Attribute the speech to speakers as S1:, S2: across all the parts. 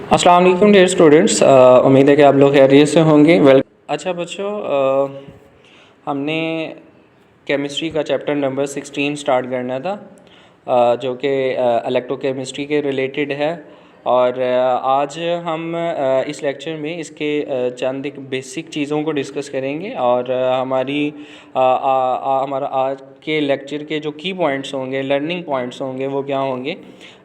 S1: अस्सलाम वालेकुम dear students, उम्मीद है कि आप लोग खैरियत से होंगे। अच्छा बच्चों, हमने केमिस्ट्री का चैप्टर नंबर 16 स्टार्ट करना था, जो कि इलेक्ट्रोकेमिस्ट्री के रिलेटेड है। और आज हम इस लेक्चर में इसके चंद एक बेसिक चीज़ों को डिस्कस करेंगे। और हमारा आज के लेक्चर के जो की पॉइंट्स होंगे, लर्निंग पॉइंट्स होंगे, वो क्या होंगे।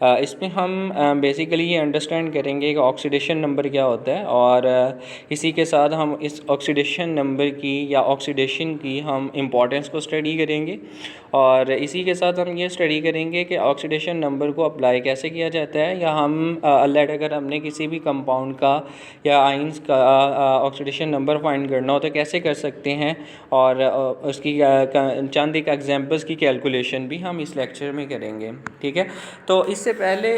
S1: इसमें हम बेसिकली ये अंडरस्टैंड करेंगे कि ऑक्सीडेशन नंबर क्या होता है, और इसी के साथ हम इस ऑक्सीडेशन नंबर की या ऑक्सीडेशन की हम इम्पोर्टेंस को स्टडी करेंगे। और इसी के साथ हम ये स्टडी करेंगे कि ऑक्सीडेशन नंबर को अप्लाई कैसे किया जाता है, या हम अगर हमने किसी भी कंपाउंड का या आइंस का ऑक्सीडेशन नंबर फाइंड करना हो तो कैसे कर सकते हैं। और उसकी चंद एक एग्जांपल्स की कैलकुलेशन भी हम इस लेक्चर में करेंगे। ठीक है, तो इससे पहले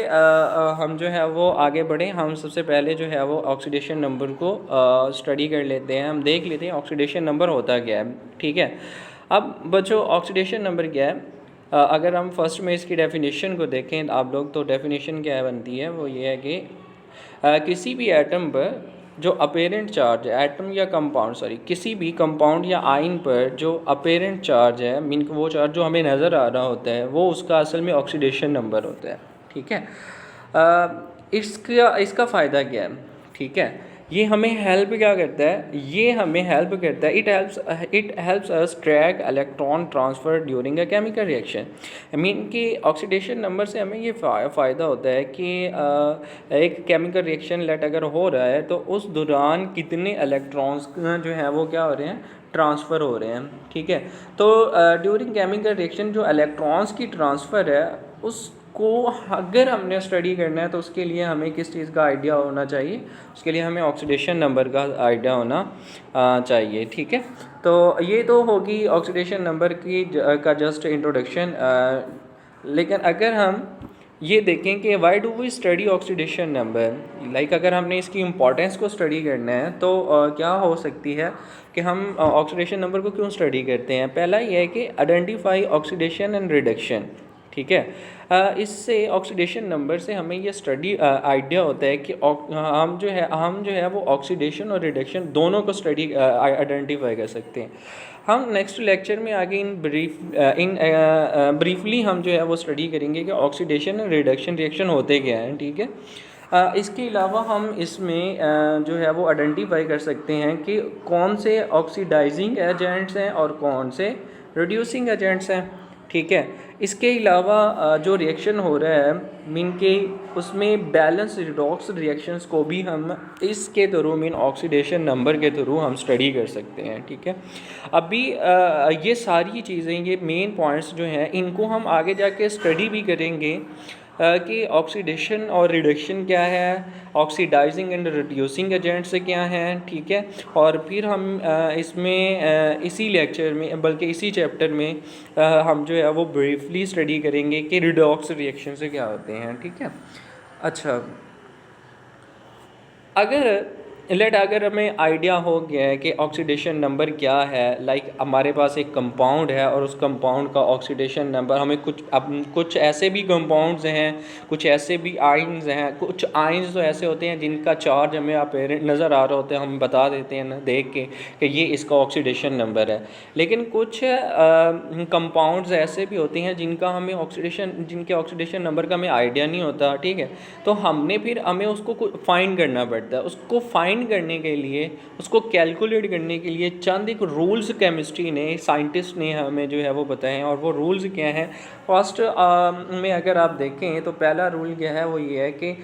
S1: हम जो है वो आगे बढ़ें। हम सबसे पहले जो है वो ऑक्सीडेशन नंबर को स्टडी कर लेते हैं। हम देख लेते हैं ऑक्सीडेशन नंबर होता क्या है। ठीक है, अब बच्चों ऑक्सीडेशन नंबर क्या है। अगर हम फर्स्ट में इसकी डेफिनेशन को देखें आप लोग, तो डेफिनेशन क्या बनती है, वो ये है कि किसी भी एटम पर जो अपेरेंट चार्ज है, एटम या कंपाउंड, सॉरी, किसी भी कंपाउंड या आयन पर जो अपेरेंट चार्ज है, मीन वो चार्ज जो हमें नज़र आ रहा होता है, वो उसका असल में ऑक्सीडेशन नंबर होता है। ठीक है, इसका फ़ायदा क्या है। ठीक है, ये हमें हेल्प क्या करता है, ये हमें हेल्प करता है, it helps us track electron transfer during a chemical reaction. Mean कि ऑक्सीडेशन नंबर से हमें ये फ़ायदा होता है कि एक केमिकल रिएक्शन लेट अगर हो रहा है तो उस दौरान कितने इलेक्ट्रॉन्स जो हैं वो क्या हो रहे हैं, ट्रांसफ़र हो रहे हैं। ठीक है, तो ड्यूरिंग केमिकल रिएक्शन जो इलेक्ट्रॉन्स की ट्रांसफ़र है उसको अगर हमने स्टडी करना है तो उसके लिए हमें किस चीज़ का आइडिया होना चाहिए, उसके लिए हमें ऑक्सीडेशन नंबर का आइडिया होना चाहिए। ठीक है, तो ये तो होगी ऑक्सीडेशन नंबर की का जस्ट इंट्रोडक्शन। लेकिन अगर हम ये देखें कि why do we study oxidation number, like अगर हमने इसकी इम्पोर्टेंस को स्टडी करना है तो क्या हो सकती है कि हम ऑक्सीडेशन नंबर को क्यों स्टडी करते हैं। पहला ये है कि आइडेंटिफाई ऑक्सीडेशन एंड रिडक्शन। ठीक है, इससे ऑक्सीडेशन नंबर से हमें ये स्टडी आइडिया होता है कि हम जो है वो ऑक्सीडेशन और रिडक्शन दोनों को स्टडी आइडेंटिफाई कर सकते हैं। हम नेक्स्ट लेक्चर में आगे ब्रीफली हम जो है वो स्टडी करेंगे कि ऑक्सीडेशन और रिडक्शन रिएक्शन होते क्या हैं। ठीक है, इसके अलावा हम इसमें जो है वो आइडेंटिफाई कर सकते हैं कि कौन से ऑक्सीडाइजिंग एजेंट्स हैं और कौन से रिड्यूसिंग एजेंट्स हैं। ठीक है, इसके अलावा जो रिएक्शन हो रहा है, मीन के उसमें बैलेंस रिडॉक्स रिएक्शंस को भी हम इसके थ्रू, मीन ऑक्सीडेशन नंबर के थ्रू हम स्टडी कर सकते हैं। ठीक है, अभी ये सारी चीज़ें, ये मेन पॉइंट्स जो हैं, इनको हम आगे जाके स्टडी भी करेंगे कि ऑक्सीडेशन और रिडक्शन क्या है, ऑक्सीडाइजिंग एंड रिड्यूसिंग एजेंट्स से क्या हैं। ठीक है, और फिर हम इसमें इसी लेक्चर में, बल्कि इसी चैप्टर में हम जो है वो ब्रीफली स्टडी करेंगे कि रिडॉक्स रिएक्शन से क्या होते हैं। ठीक है, अच्छा, अगर हमें आइडिया हो गया है कि ऑक्सीडेशन नंबर क्या है, लाइक हमारे पास एक कंपाउंड है और उस कंपाउंड का ऑक्सीडेशन नंबर हमें कुछ ऐसे भी कंपाउंड्स हैं, कुछ ऐसे भी आइंस हैं, कुछ आइंस तो ऐसे होते हैं जिनका चार्ज हमें अपेरेंट नज़र आ रहा होता है, हम बता देते हैं ना देख के कि ये इसका ऑक्सीडेशन नंबर है। लेकिन कुछ कंपाउंड्स ऐसे भी होते हैं जिनके ऑक्सीडेशन नंबर का हमें आइडिया नहीं होता। ठीक है, तो हमें उसको फाइंड करना पड़ता है। उसको फाइंड करने के लिए, उसको कैलकुलेट करने के लिए चंद एक रूल्स केमिस्ट्री ने, साइंटिस्ट ने हमें जो है वो बताए हैं। और वो रूल्स क्या हैं, फर्स्ट में अगर आप देखें तो पहला रूल क्या है, वो ये है कि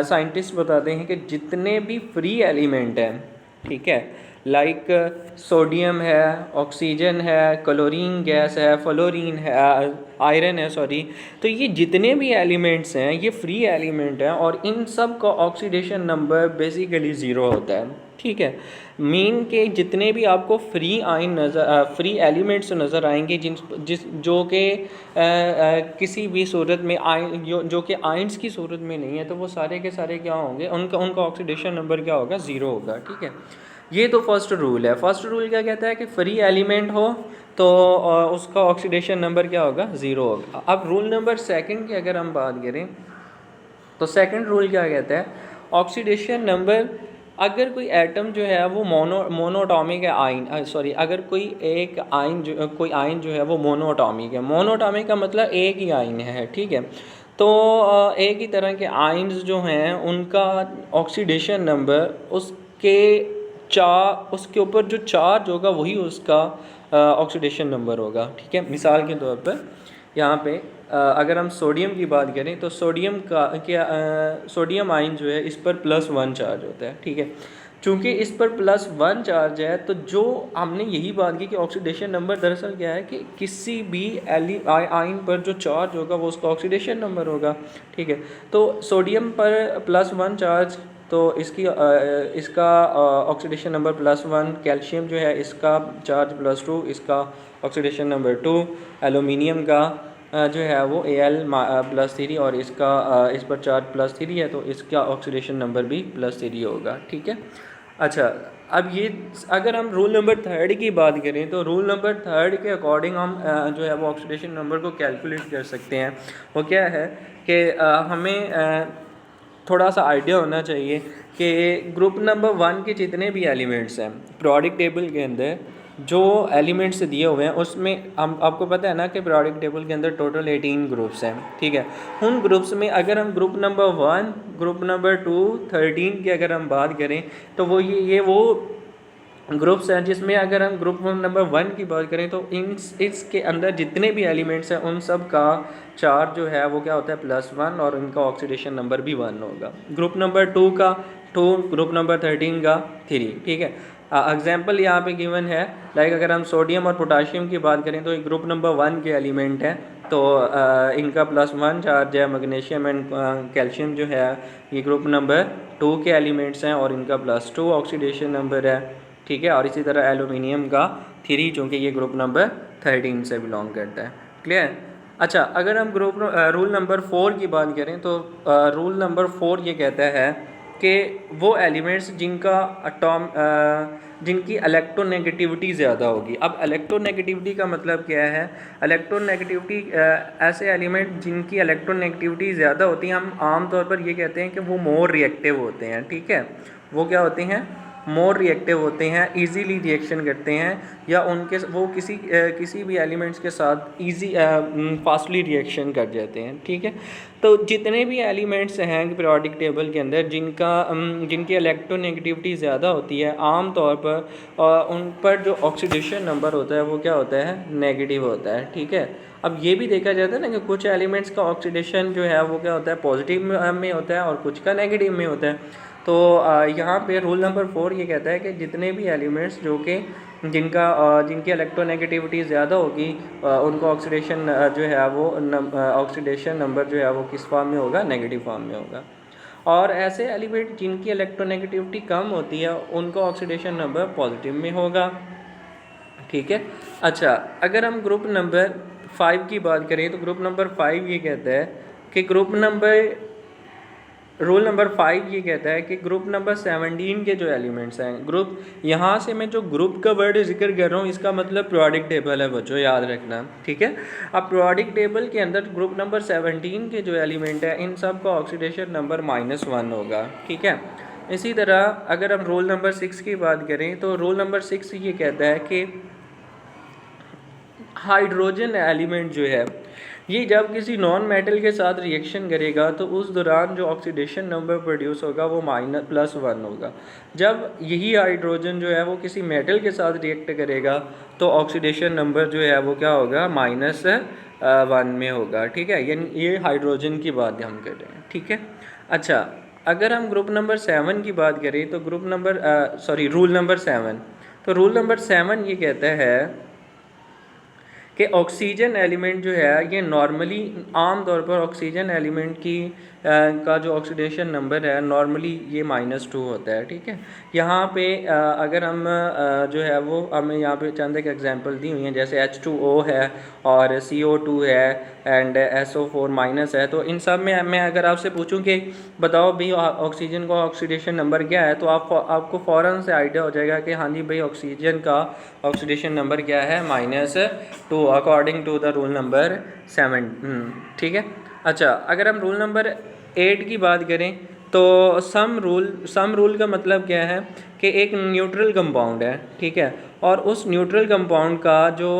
S1: साइंटिस्ट बताते हैं कि जितने भी फ्री एलिमेंट हैं, ठीक है, लाइक सोडियम है, ऑक्सीजन है, क्लोरीन गैस है, फ्लोरीन है, आयरन है, सॉरी, तो ये जितने भी एलिमेंट्स हैं ये फ्री एलिमेंट हैं और इन सब का ऑक्सीडेशन नंबर बेसिकली ज़ीरो होता है। ठीक है, मीन के जितने भी आपको फ्री एलिमेंट्स नज़र आएंगे जो कि किसी भी सूरत में जो कि आयंस की सूरत में नहीं है, तो वो सारे के सारे क्या होंगे, उनका ऑक्सीडेशन नंबर क्या होगा, ज़ीरो होगा। ठीक है, ये तो फर्स्ट रूल है। फर्स्ट रूल क्या कहता है कि फ्री एलिमेंट हो तो उसका ऑक्सीडेशन नंबर क्या होगा, ज़ीरो होगा। अब रूल नंबर सेकंड की अगर हम बात करें तो सेकंड रूल क्या कहता है, ऑक्सीडेशन नंबर, अगर कोई एटम जो है वो मोनोटॉमिक है, आयन सॉरी, अगर कोई आयन जो है वो मोनोटॉमिक है, मोनोटॉमिक का मतलब एक ही आयन है, ठीक है। तो एक ही तरह के आयन्स जो हैं उनका ऑक्सीडेशन नंबर उसके ऊपर जो चार्ज होगा वही उसका ऑक्सीडेशन नंबर होगा, ठीक है। मिसाल के तौर पर यहाँ पे अगर हम सोडियम की बात करें तो सोडियम आयन जो है इस पर +1 चार्ज होता है, ठीक है। चूँकि इस पर +1 चार्ज है तो जो हमने यही बात की कि ऑक्सीडेशन नंबर दरअसल क्या है कि किसी भी आयन पर जो चार्ज होगा वो उसका ऑक्सीडेशन नंबर होगा, ठीक है। तो सोडियम पर +1 चार्ज, तो इसका ऑक्सीडेशन नंबर +1, कैल्शियम जो है इसका चार्ज +2, इसका ऑक्सीडेशन नंबर 2, एलुमिनियम का जो है वो Al +3 और इस पर चार्ज +3 है तो इसका ऑक्सीडेशन नंबर भी +3 होगा, ठीक है। अच्छा, अब ये अगर हम रूल नंबर 3 की बात करें तो रूल नंबर 3 के अकॉर्डिंग हम जो है वो ऑक्सीडेशन नंबर को कैलकुलेट कर सकते हैं। वो क्या है कि हमें थोड़ा सा आइडिया होना चाहिए कि ग्रुप नंबर 1 के जितने भी एलिमेंट्स हैं पीरियोडिक टेबल के अंदर, जो एलिमेंट्स दिए हुए हैं उसमें हम आपको पता है ना कि पीरियोडिक टेबल के अंदर टोटल 18 ग्रुप्स हैं, ठीक है। उन ग्रुप्स में अगर हम ग्रुप नंबर 1, ग्रुप नंबर 2, 13 की अगर हम बात करें तो वो ये वो ग्रुप्स हैं जिसमें अगर हम ग्रुप नंबर 1 की बात करें तो इसके अंदर जितने भी एलिमेंट्स हैं उन सब का चार्ज जो है वो क्या होता है +1 और इनका ऑक्सीडेशन नंबर भी 1 होगा। ग्रुप नंबर 2 का 2, ग्रुप नंबर 13 का 3, ठीक है। एग्जाम्पल यहाँ पे गिवन है, लाइक अगर हम सोडियम और पोटाशियम की बात करें तो ये ग्रुप नंबर 1 के एलिमेंट है, तो इनका +1 चार्ज है। मैग्नीशियम एंड कैल्शियम जो है ये ग्रुप नंबर 2 के एलिमेंट्स हैं और इनका +2 ऑक्सीडेशन नंबर है, ठीक है। और इसी तरह एलुमिनियम का 3, चूँकि ये ग्रुप नंबर 13 से बिलोंग करता है, क्लियर। अच्छा, अगर हम रूल नंबर 4 की बात करें तो रूल नंबर 4 ये कहता है कि वो एलिमेंट्स जिनकी इलेक्ट्रोनेगेटिविटी ज़्यादा होगी। अब इलेक्ट्रोनेगेटिविटी का मतलब क्या है, इलेक्ट्रोनेगेटिविटी ऐसे एलिमेंट जिनकी इलेक्ट्रोनेगेटिविटी ज़्यादा होती है, हम आम तौर पर ये कहते हैं कि वो मोर रिएक्टिव होते हैं, ठीक है। वो क्या होते हैं, मोर रिएक्टिव होते हैं, इजीली रिएक्शन करते हैं, या वो किसी भी एलिमेंट्स के साथ फास्टली रिएक्शन कर जाते हैं, ठीक है। तो जितने भी एलिमेंट्स हैं पीरियोडिक टेबल के अंदर जिनकी इलेक्ट्रोनेगेटिविटी ज़्यादा होती है, आम तौर पर उन पर जो ऑक्सीडेशन नंबर होता है वो क्या होता है, नेगेटिव होता है, ठीक है। अब ये भी देखा जाता है ना कि कुछ एलिमेंट्स का ऑक्सीडेशन जो है वो क्या होता है, पॉजिटिव में होता है और कुछ का नेगेटिव में होता है। तो यहाँ पे रूल नंबर 4 ये कहता है कि जितने भी एलिमेंट्स जो कि जिनकी इलेक्ट्रोनेगेटिविटी ज़्यादा होगी उनको ऑक्सीडेशन जो है वो ऑक्सीडेशन नंबर जो है वो किस फॉर्म में होगा, नेगेटिव फॉर्म में होगा। और ऐसे एलिमेंट जिनकी इलेक्ट्रोनेगेटिविटी कम होती है उनको ऑक्सीडेशन नंबर पॉजिटिव में होगा, ठीक है। अच्छा, अगर हम ग्रुप नंबर 5 की बात करें तो ग्रुप नंबर 5 ये कहता है कि रूल नंबर 5 ये कहता है कि ग्रुप नंबर 17 के जो एलिमेंट्स हैं, ग्रुप, यहाँ से मैं जो ग्रुप का वर्ड जिक्र कर रहा हूँ इसका मतलब पीरियोडिक टेबल है बच्चों, याद रखना, ठीक है। अब पीरियोडिक टेबल के अंदर ग्रुप नंबर 17 के जो एलिमेंट है इन सब का ऑक्सीडेशन नंबर -1 होगा, ठीक है। इसी तरह अगर हम रोल नंबर 6 की बात करें तो रोल नंबर 6 ये कहता है कि हाइड्रोजन एलिमेंट जो है ये जब किसी नॉन मेटल के साथ रिएक्शन करेगा तो उस दौरान जो ऑक्सीडेशन नंबर प्रोड्यूस होगा वो +1 होगा। जब यही हाइड्रोजन जो है वो किसी मेटल के साथ रिएक्ट करेगा तो ऑक्सीडेशन नंबर जो है वो क्या होगा, -1 में होगा, ठीक है। यानी ये हाइड्रोजन की बात हम कर रहे हैं, ठीक है। अच्छा, अगर हम ग्रुप नंबर 7 की बात करें तो रूल नंबर 7, तो रूल नंबर 7 ये कहता है कि ऑक्सीजन एलिमेंट जो है ये नॉर्मली, आम तौर पर ऑक्सीजन एलिमेंट का जो ऑक्सीडेशन नंबर है नॉर्मली ये -2 होता है, ठीक है। यहाँ पे अगर हम जो है वो हमें यहाँ पे चंद एक एग्जांपल दी हुई हैं, जैसे H2O है और CO2 है एंड SO4- है। तो इन सब में मैं अगर आपसे पूछूं कि बताओ भाई ऑक्सीजन का ऑक्सीडेशन नंबर क्या है, तो आपको फ़ौरन से आइडिया हो जाएगा कि हाँ जी भाई ऑक्सीजन का ऑक्सीडेशन नंबर क्या है, -2 according to the rule number 7, ठीक है। अच्छा, अगर हम रूल नंबर 8 की बात करें तो सम रूल का मतलब क्या है कि एक न्यूट्रल कंपाउंड है, ठीक है, और उस न्यूट्रल कंपाउंड का जो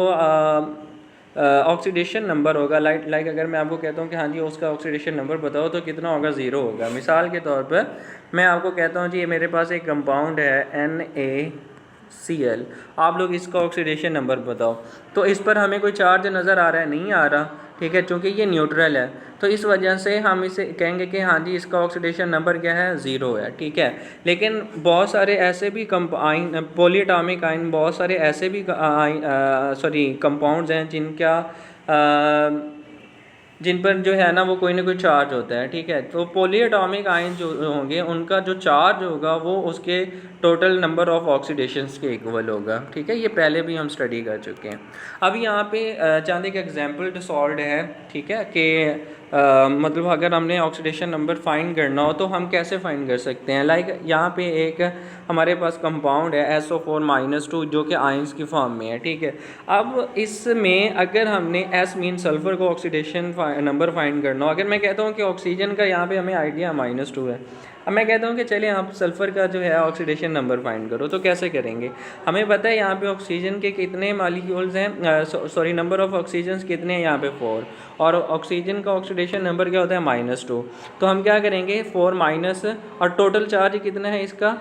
S1: ऑक्सीडेशन नंबर होगा, लाइक अगर मैं आपको कहता हूँ कि हाँ जी उसका ऑक्सीडेशन नंबर बताओ तो कितना होगा, 0 होगा। मिसाल के तौर पर मैं आपको कहता हूँ जी ये मेरे पास एक कंपाउंड है NaCl, आप लोग इसका ऑक्सीडेशन नंबर बताओ, तो इस पर हमें कोई चार्ज नज़र आ रहा है, नहीं आ रहा, ठीक है, क्योंकि ये न्यूट्रल है, तो इस वजह से हम इसे कहेंगे कि हाँ जी इसका ऑक्सीडेशन नंबर क्या है, 0 है, ठीक है। लेकिन बहुत सारे ऐसे भी आइन, पॉलीएटॉमिक आइन, बहुत सारे ऐसे भी कंपाउंड्स हैं जिन पर जो है ना वो कोई ना कोई चार्ज होता है, ठीक है। तो पॉलीएटॉमिक आयन जो होंगे उनका जो चार्ज होगा वो उसके टोटल नंबर ऑफ ऑक्सीडेशंस के इक्वल होगा, ठीक है। ये पहले भी हम स्टडी कर चुके हैं। अब यहाँ पे चांद एक एग्जांपल सॉल्व है, ठीक है, कि मतलब अगर हमने ऑक्सीडेशन नंबर फाइंड करना हो तो हम कैसे फाइंड कर सकते हैं। लाइक यहाँ पे एक हमारे पास कंपाउंड है SO4-2 जो कि आयंस की फॉर्म में है, ठीक है। अब इसमें अगर हमने S मीन सल्फ़र को ऑक्सीडेशन नंबर फाइंड करना हो, अगर मैं कहता हूँ कि ऑक्सीजन का यहाँ पे हमें आइडिया -2 है, अब मैं कहता हूँ कि चलिए आप सल्फ़र का जो है ऑक्सीडेशन नंबर फाइंड करो, तो कैसे करेंगे। हमें पता है यहाँ पे ऑक्सीजन के कितने मालिक्यूल्स हैं, सॉरी नंबर ऑफ़ ऑक्सीजन कितने हैं यहाँ पे 4, और ऑक्सीजन का ऑक्सीडेशन नंबर क्या होता है -2। तो हम क्या करेंगे 4 माइनस, और टोटल चार्ज कितना है इसका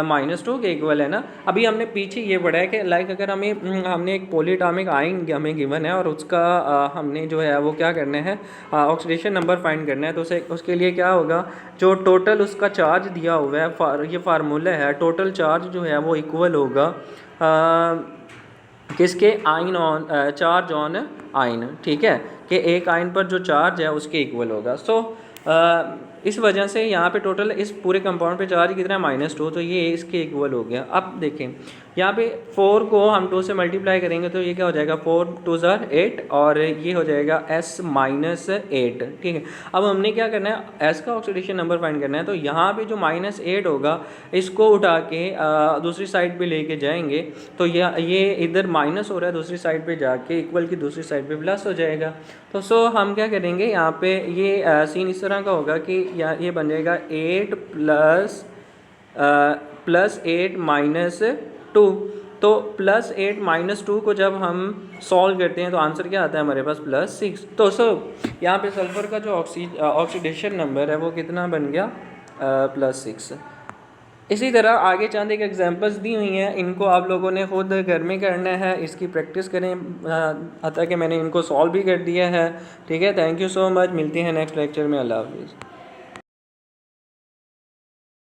S1: -2 के इक्वल है ना। अभी हमने पीछे ये पढ़ा है कि लाइक अगर हमने एक पॉलीएटॉमिक आयन हमें गिवन है और उसका हमने जो है वो क्या करना है, ऑक्सीडेशन नंबर फाइंड करना है, तो उसके लिए क्या होगा, जो टोटल उसका चार्ज दिया हुआ है, ये फार्मूला है, टोटल चार्ज जो है वो इक्वल होगा किसके, आइन ऑन चार्ज ऑन आइन, ठीक है, कि एक आइन पर जो चार्ज है उसके इक्वल होगा। सो इस वजह से यहाँ पे टोटल इस पूरे कंपाउंड पे चार्ज कितना है -2, तो ये इसके इक्वल हो गया। अब देखें यहाँ पे 4 को हम 2 से मल्टीप्लाई करेंगे तो ये क्या हो जाएगा, 4 2 ज़ार 8, और ये हो जाएगा S -8, ठीक है। अब हमने क्या करना है, S का ऑक्सीडेशन नंबर फाइंड करना है, तो यहाँ पे जो -8 होगा इसको उठा के दूसरी साइड पे लेके जाएंगे, तो ये इधर माइनस हो रहा है, दूसरी साइड पे जाके इक्वल की दूसरी साइड पे प्लस हो जाएगा। तो सो हम क्या करेंगे, यहाँ पे ये सीन इस तरह का होगा कि ये बन जाएगा 8 प्लस 8 -2, तो +8 -2 को जब हम सॉल्व करते हैं तो आंसर क्या आता है हमारे पास +6। तो यहाँ पे सल्फ़र का जो ऑक्सीडेशन नंबर है वो कितना बन गया, +6। इसी तरह आगे चंद एक एग्जांपल्स दी हुई हैं, इनको आप लोगों ने ख़ुद घर में करना है, इसकी प्रैक्टिस करें, हत्ता कि मैंने इनको सॉल्व भी कर दिया है, ठीक है। थैंक यू सो मच, मिलते हैं नेक्स्ट लेक्चर में, अल्लाह हाफ़िज़।